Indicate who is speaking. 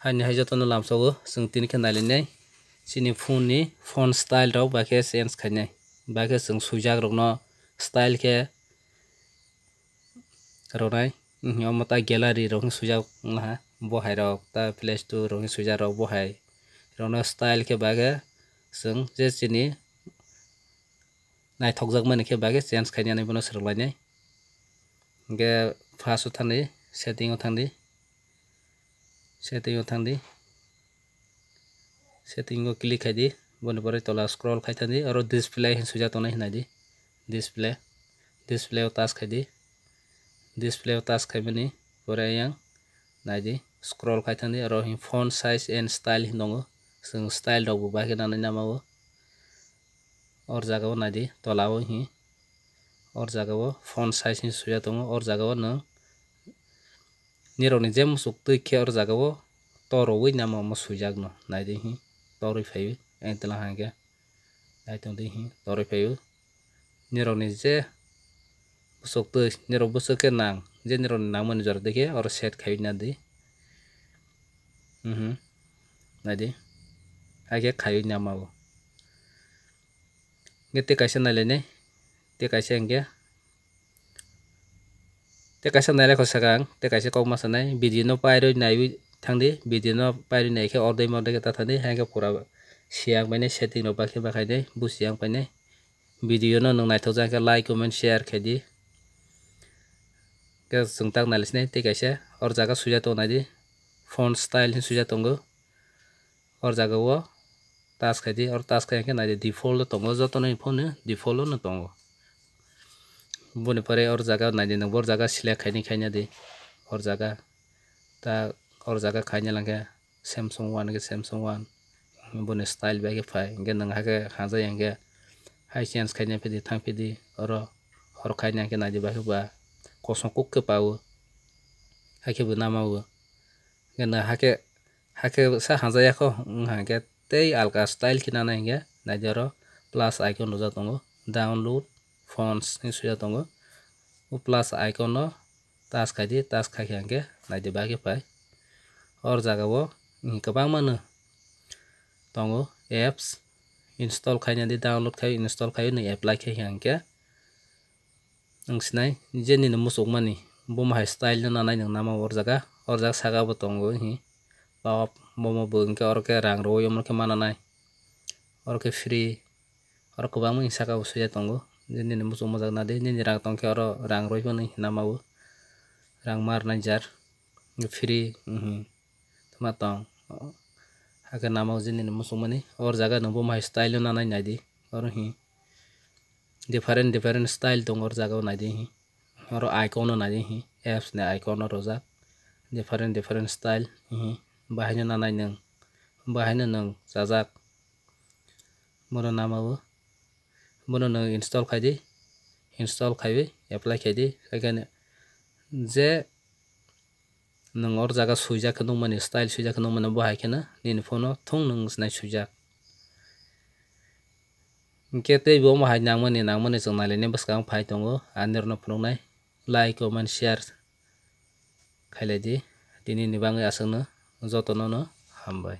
Speaker 1: Hani hai jotono lamsago sung tin khe nailinai chini phone ni phone style rok ba khe change khainai ba khe sung suijak rok no style khe ronai omo ta gallery rok sujak ha bohai rok ta play store rok sujak rok bohai rokno style khe ba khe sung je chini naithokjak mani khe ba khe change khainani bono swrunglainai ge first o thangni setting o thangdi setting o click khai di boni pore tola scroll khai thandi aro display sujak tongnai hinai di display o touch khai di display o touch khaimani pore yang nai di scroll khai thandi aro font size and style hinongo sung style rok bo ba khe nanai namao or jaga o nai di tola o hi or jaga o font size ni sujak tongo or jaga o no nirok ni je musuk tui khe or jaga o torowui namo mo sujak no nai di hi torui phaiui entela hangke naitongdi hi torui phaiui nirok ni je busuk tui nirok busuk khe nang je nirok ni nangmani jora dekhe or set khaiui na di nai di haikhe khaiui namao nge te kaisa nailainai te kaisa hingke te kaisa nailai khosaka ang te kaisa kok masanai video no pairui naiui thangdi video no pairui naikhe ordai modai khe ta thangdi haikhe pura siyang painai setting rok bakhe bakhainai busiyang painai video no nwng naithokjak khe like comment share khai di ke chwng tak nailaisnai te kaisa or jaga sujak tongo nai di font style hin sujak tongo or jaga o touch khai di or touch khai nai di default o tongo jotono ni phone default no tongo boni pore or jaga nai di nang or jaga select khaini khaina di or jaga ta or jaga khaina langkhe Samsung one ke Samsung one boni style bai khe phai hingke nang haikhe hangjak hingke hai change khaina phaidi thangphidi oro hor khaina hingke nai di bakhe ba kosom kuk khe pao haikhe bo namao na haikhe sa hangjayakho hingke tei alka style khe nana hingke nai di oro plus icon rojak tongo download fonts hin sujak tongo o plus icon no touch khai di touch khai hingke nai di bakhe phai or jaga o kwbangma no tongo apps install khaina di download khai install khai ni apply khai hingke ang sinai je ni no musukmani bomo hai style no nanai nang nama or jaga saka bo tongo hi top bomo bo hingke oro ke rang rowui omo khe mananai oro ke free oro kwbangma saka bo sujak tongo je nini musuk majak nadi nini rang tongkhe oro rang roi phano namao rang marnai jar free thuma tong haikhe namao je nini musukmani or jaga no bomo hai style no nanai nai di oro hi different style tongo or jaga o nai di hi oro icon no nai di hi apps ni icon no rojak different style bahaino nanai nang bahaino nang chajak bono namao bono no install khai di install khaiui apply khai di haikhe je nang or jaga suijak khe nungmani style suijak khe nungmani bo haikhe no nini phone o thung nung swnai suijak hingke tei bo hai nangmani chong nailainai bwskang phai tongo ani rok no phunuknai like comment share khailai di tini ni bangui aswk no jotono no hambai।